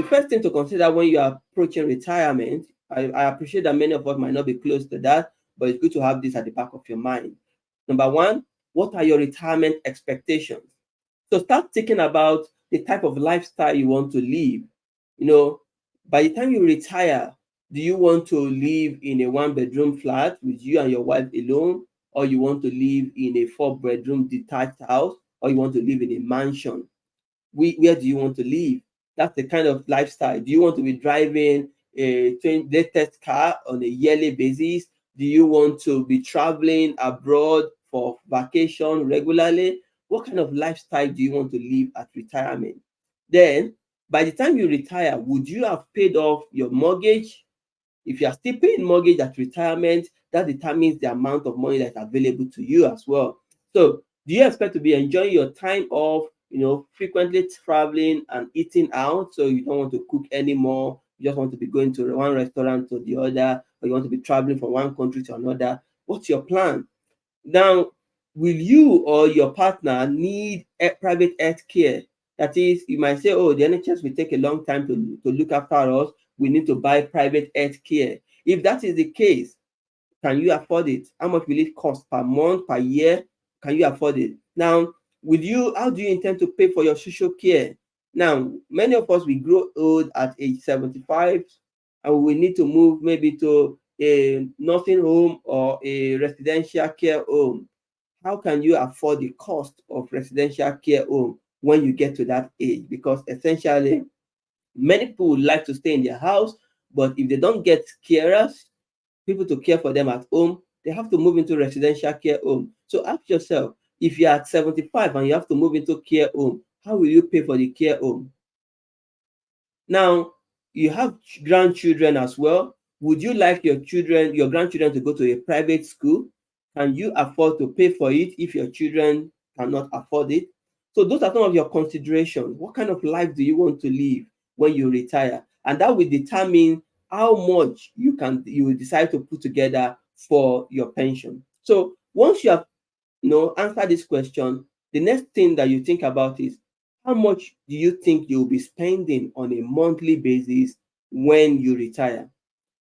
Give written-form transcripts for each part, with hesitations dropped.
first thing to consider when you are approaching retirement, I appreciate that many of us might not be close to that, but it's good to have this at the back of your mind. Number one, what are your retirement expectations? So start thinking about the type of lifestyle you want to live. By the time you retire, do you want to live in a one-bedroom flat with you and your wife alone, or you want to live in a four-bedroom detached house, or you want to live in a mansion? Where do you want to live? That's the kind of lifestyle. Do you want to be driving a latest car on a yearly basis? Do you want to be traveling abroad for vacation regularly? What kind of lifestyle do you want to live at retirement? Then, by the time you retire, would you have paid off your mortgage? If you are still paying mortgage at retirement, that determines the amount of money that's available to you as well. So, do you expect to be enjoying your time off, frequently traveling and eating out? So you don't want to cook anymore. You just want to be going to one restaurant to the other, or you want to be traveling from one country to another. What's your plan? Now, will you or your partner need a private health care? That is, you might say, oh, the NHS will take a long time to look after us. We need to buy private health care. If that is the case, can you afford it? How much will it cost per month, per year? Can you afford it? Now, how do you intend to pay for your social care? Now, many of us, we grow old at age 75, and we need to move maybe to a nursing home or a residential care home. How can you afford the cost of residential care home when you get to that age? Because essentially, many people would like to stay in their house, but if they don't get carers, people to care for them at home, they have to move into residential care home. So ask yourself, if you're at 75 and you have to move into care home, how will you pay for the care home? Now, you have grandchildren as well. Would you like your grandchildren to go to a private school? Can you afford to pay for it if your children cannot afford it? So those are some of your considerations. What kind of life do you want to live when you retire? And that will determine how much you will decide to put together for your pension. So once you have answered this question, the next thing that you think about is, how much do you think you'll be spending on a monthly basis when you retire?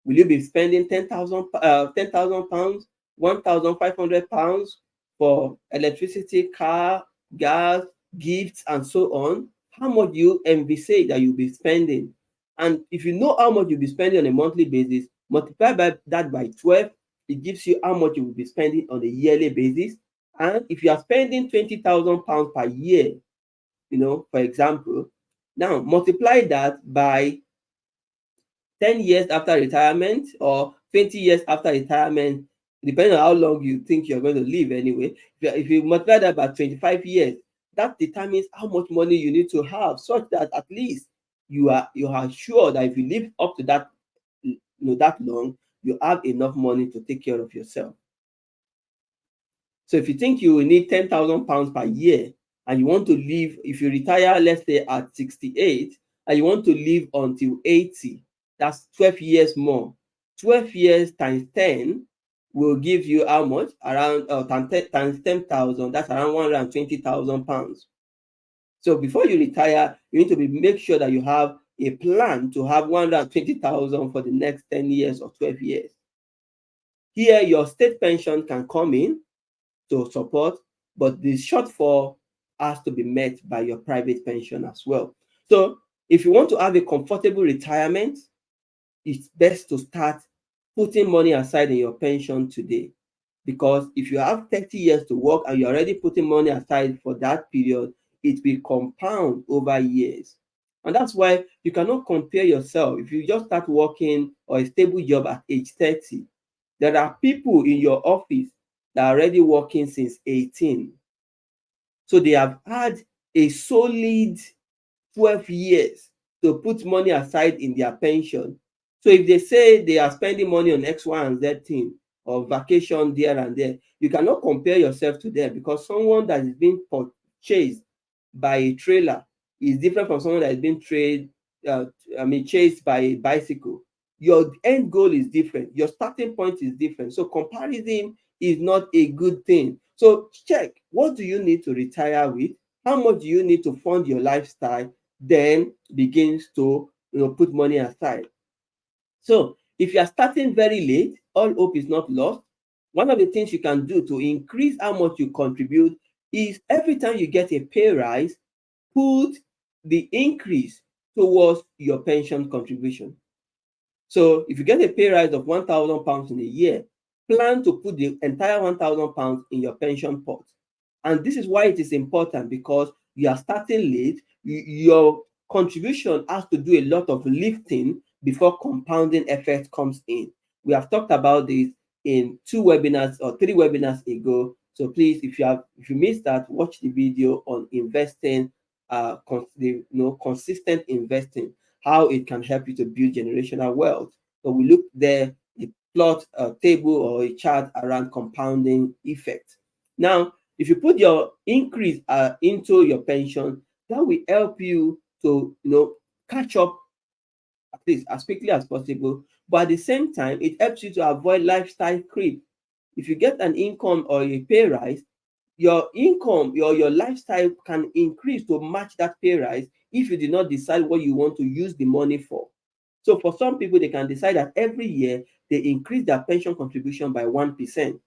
Will you be spending 10,000 pounds, 1,500 pounds for electricity, car, gas, gifts, and so on? How much do you envisage that you'll be spending? And if you know how much you'll be spending on a monthly basis, multiply that by 12, it gives you how much you will be spending on a yearly basis. And if you are spending 20,000 pounds per year, for example, now multiply that by 10 years after retirement or 20 years after retirement, depending on how long you think you're going to live anyway. If you multiply that by 25 years, that determines how much money you need to have, such that at least you are sure that if you live up to that, that long, you have enough money to take care of yourself. So if you think you will need 10,000 pounds per year, and you want to live, if you retire, let's say at 68, and you want to live until 80, that's 12 years more. 12 years times 10 will give you how much? Around times 10,000, that's around 120,000 pounds. So before you retire, you need to make sure that you have a plan to have 120,000 for the next 10 years or 12 years. Here, your state pension can come in to support, but the shortfall has to be met by your private pension as well. So if you want to have a comfortable retirement, it's best to start putting money aside in your pension today. Because if you have 30 years to work and you're already putting money aside for that period, it will compound over years. And that's why you cannot compare yourself. If you just start working or a stable job at age 30, there are people in your office that are already working since 18. So they have had a solid 12 years to put money aside in their pension. So if they say they are spending money on X, Y, and Z thing or vacation there and there, you cannot compare yourself to them, because someone that is being chased by a trailer is different from someone that is being chased by a bicycle. Your end goal is different. Your starting point is different. So comparison is not a good thing. So check, what do you need to retire with? How much do you need to fund your lifestyle? Then begins to put money aside. So if you are starting very late, all hope is not lost. One of the things you can do to increase how much you contribute is every time you get a pay rise, put the increase towards your pension contribution. So if you get a pay rise of £1,000 in a year, plan to put the entire £1,000 in your pension pot. And this is why it is important, because you are starting late. Your contribution has to do a lot of lifting before compounding effect comes in. We have talked about this in 2 webinars or 3 webinars ago. So please, if you missed that, watch the video on investing, consistent investing, how it can help you to build generational wealth. So we look there, the plot a table or a chart around compounding effect. Now, if you put your increase into your pension, that will help you to catch up at least as quickly as possible. But at the same time, it helps you to avoid lifestyle creep. If you get an income or a pay rise, your income, your lifestyle can increase to match that pay rise if you did not decide what you want to use the money for. So for some people, they can decide that every year they increase their pension contribution by 1%.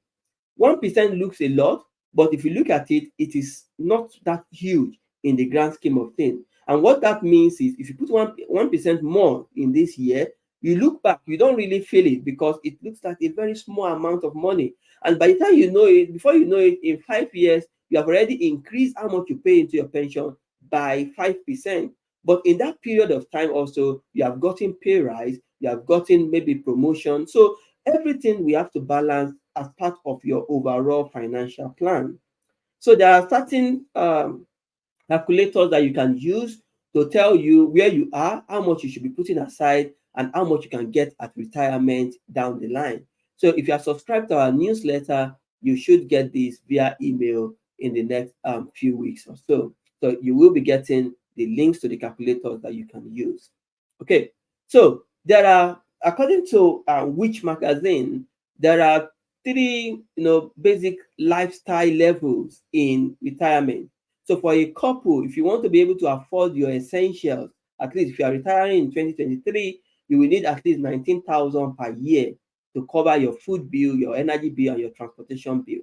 1% looks a lot, but if you look at it, it is not that huge in the grand scheme of things. And what that means is if you put 1% more in this year, you look back, you don't really feel it because it looks like a very small amount of money. And by the time you know it, before you know it, in 5 years, you have already increased how much you pay into your pension by 5%. But in that period of time also, you have gotten pay rise, you have gotten maybe promotion. So everything we have to balance as part of your overall financial plan. So there are certain calculators that you can use to tell you where you are, how much you should be putting aside, and how much you can get at retirement down the line. So if you are subscribed to our newsletter, you should get this via email in the next few weeks or so. So you will be getting the links to the calculators that you can use. Okay, so there are, according to Which magazine, there are 3 basic lifestyle levels in retirement. So for a couple, if you want to be able to afford your essentials, at least if you are retiring in 2023, you will need at least 19,000 per year to cover your food bill, your energy bill, and your transportation bill.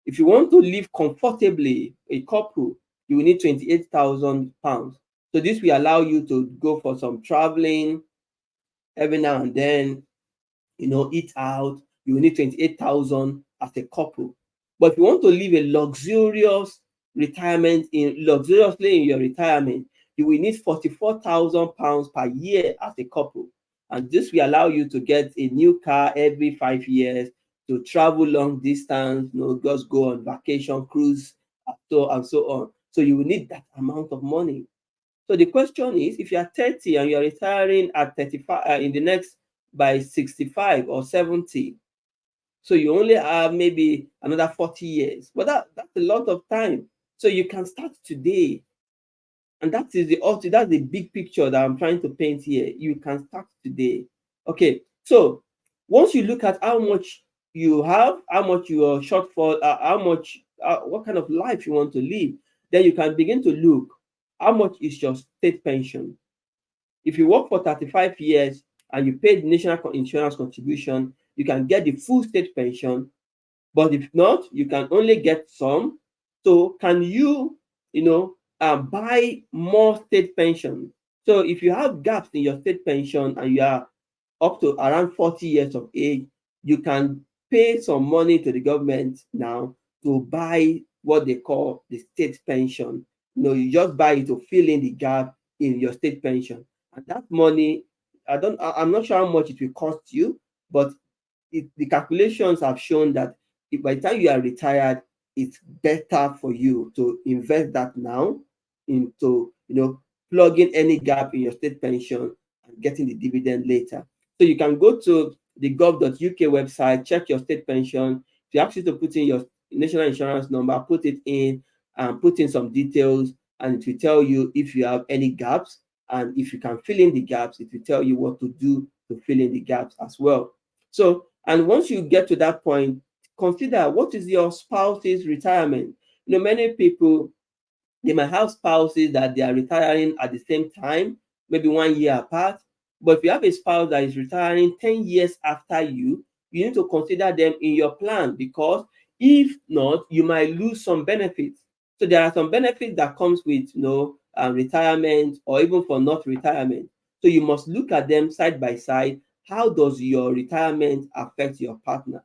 If you want to live comfortably, a couple, you will need 28,000 pounds. So this will allow you to go for some traveling every now and then, eat out. You will need 28,000 as a couple. But if you want to live a luxuriously in your retirement, you will need 44,000 pounds per year as a couple. And this will allow you to get a new car every 5 years, to travel long distance, just go on vacation, cruise, and so on. So you will need that amount of money. So the question is, if you are 30 and you are retiring at 35 in the next by 65 or 70, so you only have maybe another 40 years. But that's a lot of time. So you can start today. And that's the big picture that I'm trying to paint here. You can start today. Okay. So once you look at how much you have, how much your shortfall, what kind of life you want to live, then you can begin to look how much is your state pension. If you work for 35 years and you pay the national insurance contribution, you can get the full state pension. But if not, you can only get some. So can you, buy more state pension? So if you have gaps in your state pension and you are up to around 40 years of age, you can pay some money to the government now to buy what they call the state pension. You just buy it to fill in the gap in your state pension. And that money, I'm not sure how much it will cost you, but the calculations have shown that if by the time you are retired, it's better for you to invest that now into plugging any gap in your state pension and getting the dividend later. So you can go to the gov.uk website, check your state pension. If you ask you to put in your national insurance number, put it in and put in some details, and it will tell you if you have any gaps. And if you can fill in the gaps, it will tell you what to do to fill in the gaps as well. So, and once you get to that point, consider what is your spouse's retirement. Many people, they might have spouses that they are retiring at the same time, maybe 1 year apart. But if you have a spouse that is retiring 10 years after you need to consider them in your plan, because if not, you might lose some benefits. So there are some benefits that comes with retirement, or even for not retirement. So you must look at them side by side. How does your retirement affect your partner?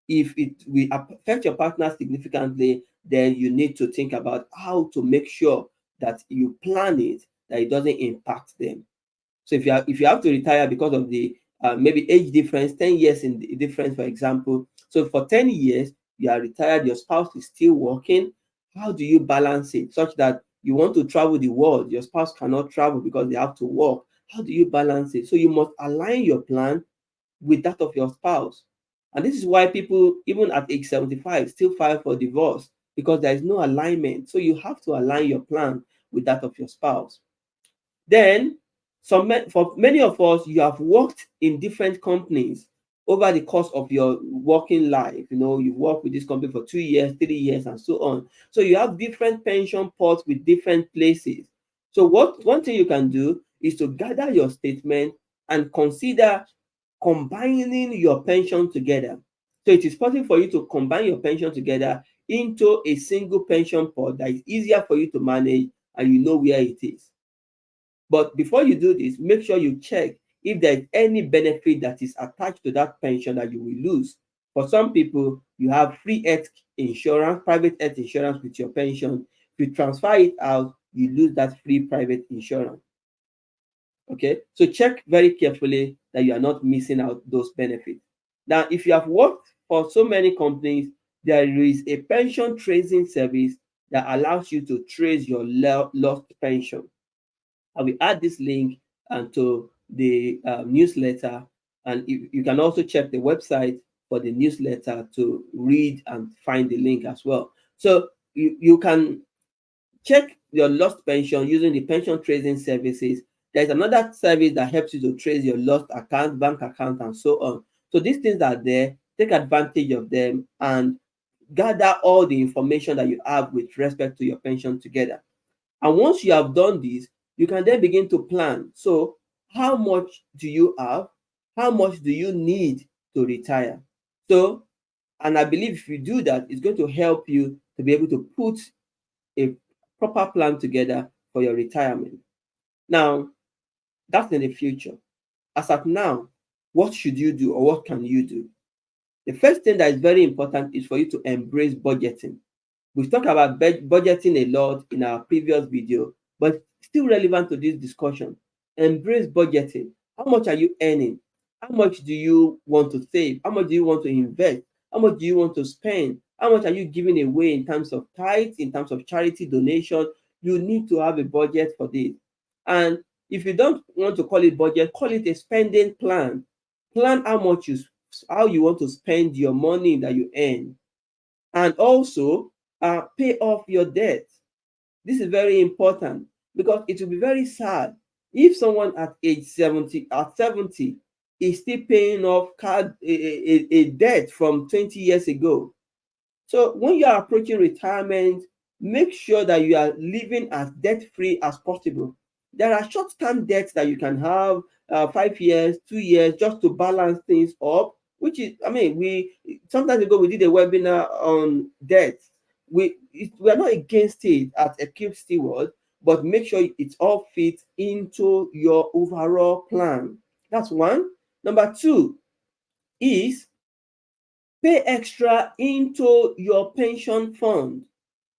If it will affect your partner significantly, then you need to think about how to make sure that you plan it, that it doesn't impact them. So if you have to retire because of the maybe age difference, 10 years in the difference, for example. So for 10 years, you are retired, your spouse is still working. How do you balance it such that you want to travel the world, your spouse cannot travel because they have to work? How do you balance it? So you must align your plan with that of your spouse. And this is why people, even at age 75, still file for divorce, because there is no alignment. So you have to align your plan with that of your spouse. Then, for many of us, you have worked in different companies over the course of your working life. You've worked with this company for 2 years, 3 years, and so on. So you have different pension pots with different places. So one thing you can do is to gather your statement and consider combining your pension together. So it is possible for you to combine your pension together into a single pension pot that is easier for you to manage, and you know where it is. But before you do this, make sure you check if there is any benefit that is attached to that pension that you will lose. For some people, you have free health insurance, private health insurance with your pension. If you transfer it out, you lose that free private insurance. Okay, so check very carefully that you are not missing out those benefits. Now, if you have worked for so many companies, there is a pension tracing service that allows you to trace your lost pension. I will add this link to the newsletter, and you can also check the website for the newsletter to read and find the link as well. So you can check your lost pension using the pension tracing services. There's another service that helps you to trace your lost account, bank account, and so on. So these things are there. Take advantage of them and gather all the information that you have with respect to your pension together. And once you have done this, you can then begin to plan. So how much do you have? How much do you need to retire? So, and I believe if you do that, it's going to help you to be able to put a proper plan together for your retirement. Now, that's in the future. As at now, what should you do, or what can you do? The first thing that is very important is for you to embrace budgeting. We've talked about budgeting a lot in our previous video, but still relevant to this discussion. Embrace budgeting. How much are you earning? How much do you want to save? How much do you want to invest? How much do you want to spend? How much are you giving away in terms of tithes, in terms of charity donation? You need to have a budget for this. And if you don't want to call it budget, call it a spending plan. Plan how you want to spend your money that you earn. And also pay off your debt. This is very important, because it will be very sad if someone at age 70 is still paying off a debt from 20 years ago. So when you are approaching retirement, make sure that you are living as debt-free as possible. There are short-term debts that you can have, 5 years, 2 years, just to balance things up. Which is, we sometimes ago we did a webinar on debt. We are not against it at Equipped Stewards, but make sure it all fits into your overall plan. That's one. Number two is pay extra into your pension fund.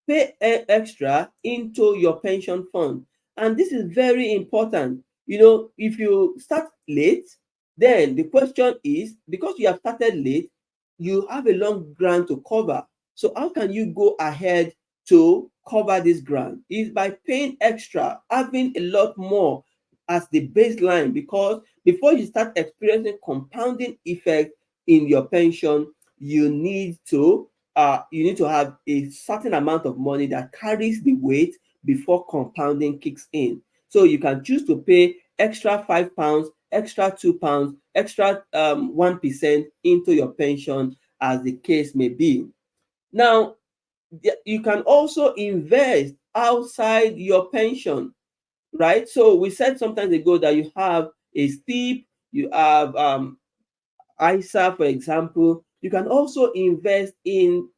Pay extra into your pension fund. And this is very important. If you start late, then the question is, because you have started late, you have a long grant to cover. So how can you go ahead to cover this grant? Is by paying extra, having a lot more as the baseline, because before you start experiencing compounding effect in your pension, you need to have a certain amount of money that carries the weight before compounding kicks in. So you can choose to pay extra £5, extra £2, extra 1% into your pension, as the case may be. Now, you can also invest outside your pension. right? So we said sometimes ago that you have a STIP, you have ISA, for example. You can also invest in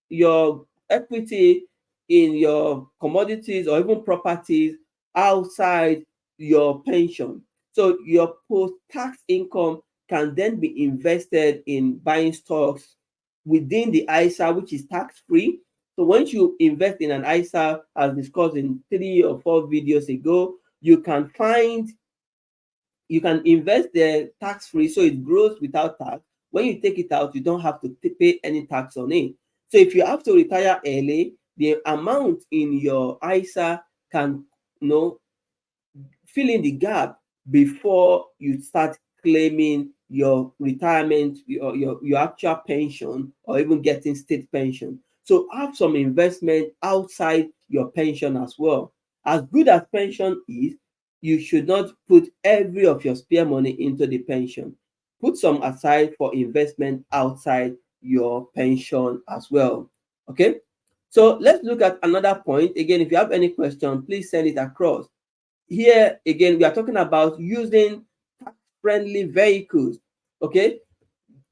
your equity, in your commodities or even properties outside your pension. So your post-tax income can then be invested in buying stocks within the ISA, which is tax-free. So once you invest in an ISA, as discussed in 3 or 4 videos ago, you can find you can invest there tax free, so it grows without tax. When you take it out, you don't have to pay any tax on it. So if you have to retire early, the amount in your ISA can, you know, fill in the gap before you start claiming your retirement, your actual pension, or even getting state pension. So have some investment outside your pension as well. As good as pension is, you should not put every of your spare money into the pension. Put some aside for investment outside your pension as well. Okay. So let's look at another point. Again, if you have any question, please send it across. Here again, we are talking about using tax-friendly vehicles. Okay,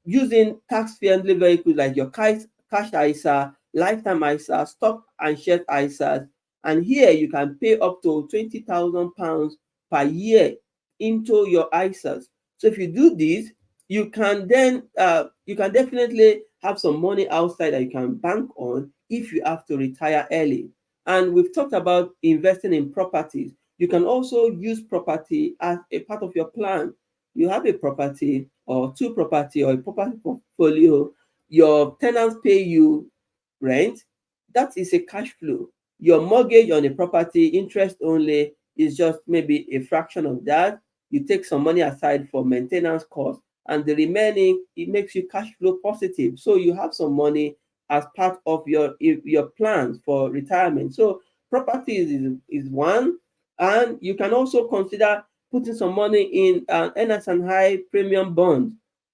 using tax-friendly vehicles like your cash ISA, lifetime ISA, stock and share ISAs, and here you can pay up to £20,000 per year into your ISAs. So if you do this, you can definitely have some money outside that you can bank on if you have to retire early. And we've talked about investing in properties. You can also use property as a part of your plan. You have a property or two property or a property portfolio, your tenants pay you rent, that is a cash flow. Your mortgage on a property, interest only, is just maybe a fraction of that. You take some money aside for maintenance costs, and the remaining, it makes you cash flow positive. So you have some money as part of your plans for retirement. So property is one, and you can also consider putting some money in an NS&I premium bond.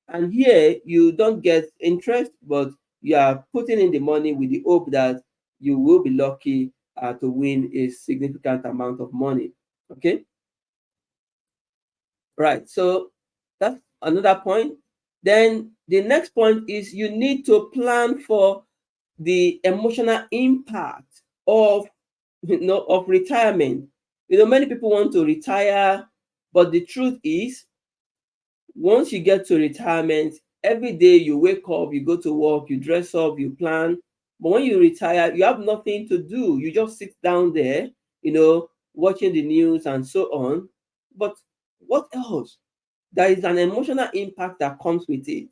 And here you don't get interest, but you are putting in the money with the hope that you will be lucky to win a significant amount of money. Okay, right. So that's another point. Then the next point is you need to plan for the emotional impact of of retirement. Many people want to retire, but the truth is, once you get to retirement, every day you wake up, you go to work, you dress up, you plan. But when you retire, you have nothing to do. You just sit down there, watching the news and so on. But what else? There is an emotional impact that comes with it.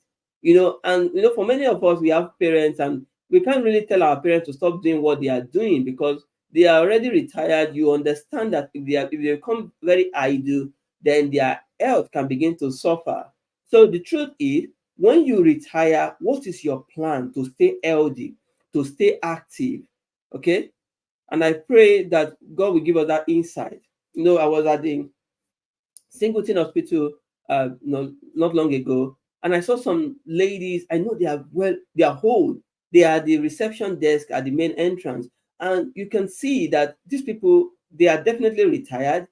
And for many of us, we have parents, and we can't really tell our parents to stop doing what they are doing because they are already retired. You understand that if they become very idle, then their health can begin to suffer. So the truth is, when you retire, what is your plan to stay healthy, to stay active? Okay. And I pray that God will give us that insight. I was at the Singleton Hospital, not long ago, and I saw some ladies. I know they are old. They are the reception desk at the main entrance, and you can see that these people, they are definitely retired,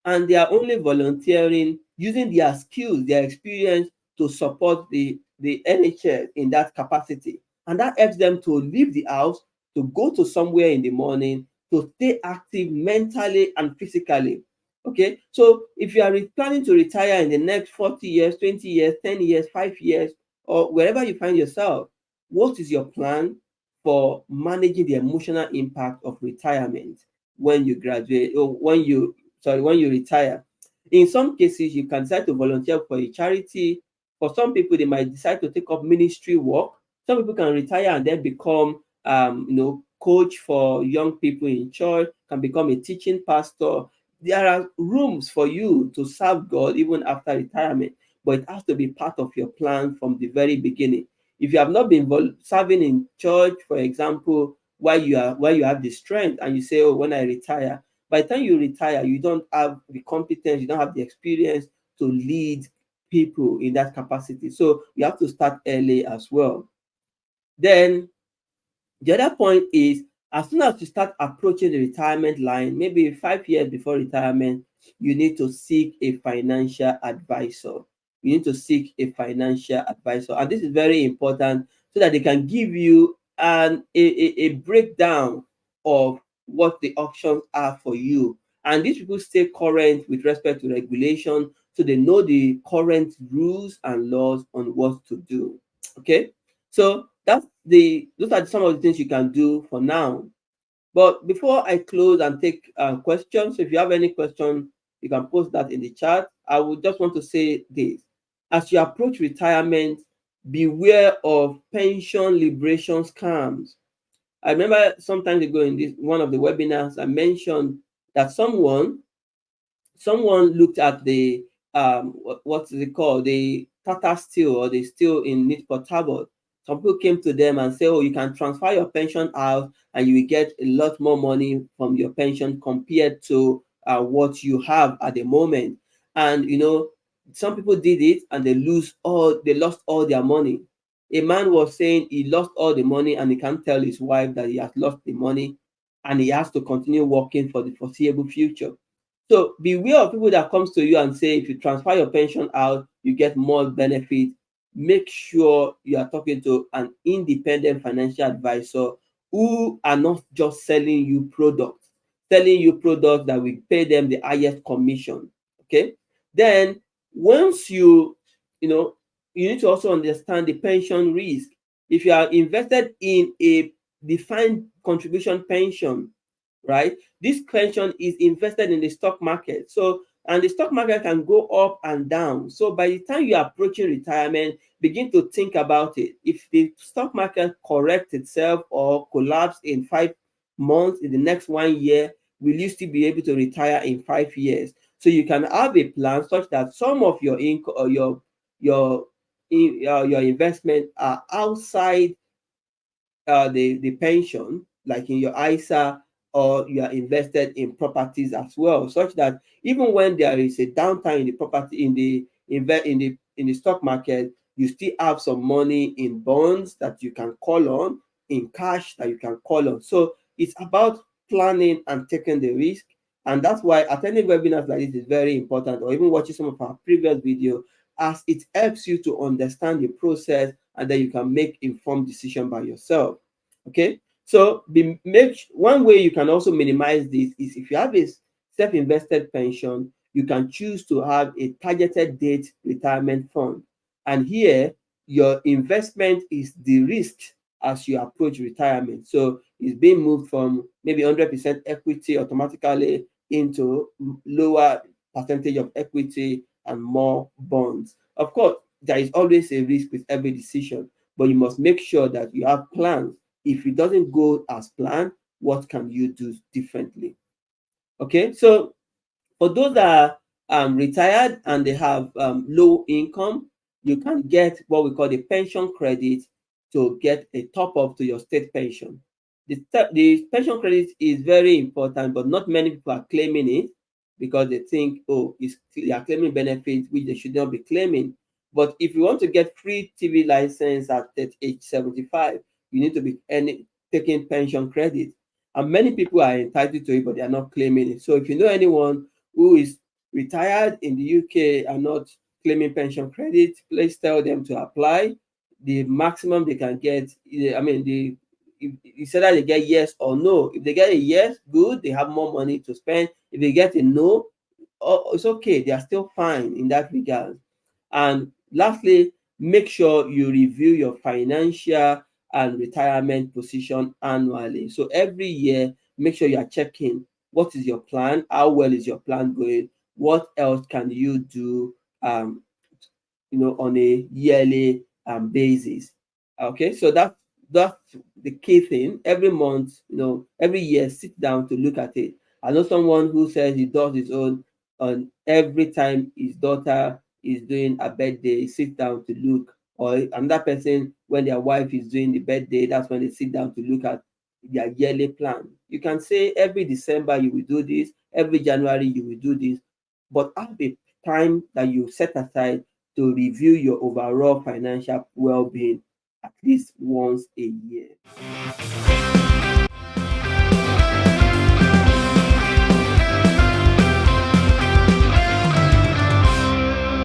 and they are only volunteering, using their skills, their experience to support the NHS in that capacity, and that helps them to leave the house, to go to somewhere in the morning, to stay active mentally and physically. Okay, so if you are planning to retire in the next 40 years, 20 years, 10 years, 5 years, or wherever you find yourself, what is your plan for managing the emotional impact of retirement when you graduate, or when you retire? In some cases, you can decide to volunteer for a charity. For some people, they might decide to take up ministry work. Some people can retire and then become, coach for young people in church, can become a teaching pastor. There are rooms for you to serve God even after retirement, but it has to be part of your plan from the very beginning. If you have not been serving in church, for example, while you have the strength, and you say, "Oh, when I retire," by the time you retire, you don't have the competence, you don't have the experience to lead people in that capacity. So you have to start early as well. Then the other point is As soon as you start approaching the retirement line, maybe 5 years before retirement, you need to seek a financial advisor. You need to seek a financial advisor. And this is very important so that they can give you a breakdown of what the options are for you. And these people stay current with respect to regulation, so they know the current rules and laws on what to do. Okay, so those are some of the things you can do for now. But before I close and take questions, if you have any question, you can post that in the chat. I would just want to say this: as you approach retirement, beware of pension liberation scams. I remember some time ago in this one of the webinars, I mentioned that someone looked at the what's it called, the Tata Steel or the steel in Newport Talbot. Some people came to them and say, oh, you can transfer your pension out and you will get a lot more money from your pension compared to what you have at the moment. And some people did it and they lost all their money. A man was saying he lost all the money and he can't tell his wife that he has lost the money, and he has to continue working for the foreseeable future. So beware of people that comes to you and say if you transfer your pension out, you get more benefit. Make sure you are talking to an independent financial advisor who are not just selling you products that will pay them the highest commission. Okay. Then once you know, you need to also understand the pension risk. If you are invested in a defined contribution pension, right? This pension is invested in the stock market. So, and the stock market can go up and down. So by the time you're approaching retirement, begin to think about it. If the stock market corrects itself or collapse in 5 months, in the next 1 year, will you still be able to retire in 5 years? So you can have a plan such that some of your income or your your investment are outside the pension, like in your ISA, or you are invested in properties as well, such that even when there is a downtime in the property in the stock market, you still have some money in bonds that you can call on, in cash that you can call on. So it's about planning and taking the risk. And that's why attending webinars like this is very important, or even watching some of our previous videos, as it helps you to understand the process, and then you can make informed decision by yourself. Okay, so make one way you can also minimize this is if you have a self-invested pension, you can choose to have a targeted date retirement fund, and here your investment is de-risked as you approach retirement. So it's being moved from maybe 100% equity automatically into lower percentage of equity and more bonds. Of course, there is always a risk with every decision, but you must make sure that you have plans. If it doesn't go as planned, what can you do differently? Okay, so for those that are retired and they have low income, you can get what we call the pension credit to get a top up to your state pension. The pension credit is very important, but not many people are claiming it because they think, oh, they are claiming benefits which they should not be claiming. But if you want to get free TV license at age 75, you need to be taking pension credit. And many people are entitled to it, but they are not claiming it. So if you know anyone who is retired in the UK and not claiming pension credit, please tell them to apply. The maximum they can get, I mean, it's either they get yes or no. If they get a yes, good, they have more money to spend. If they get a no, oh, it's okay, they are still fine in that regard. And lastly, make sure you review your financial and retirement position annually. So every year, make sure you are checking what is your plan, how well is your plan going, what else can you do on a yearly basis. Okay, so that's the key thing. Every month, every year, sit down to look at it. I know someone who says he does his own on every time his daughter is doing a birthday, sit down to look. Or another person, when their wife is doing the birthday, that's when they sit down to look at their yearly plan. You can say every December you will do this, every January you will do this, but have a time that you set aside to review your overall financial well-being at least once a year.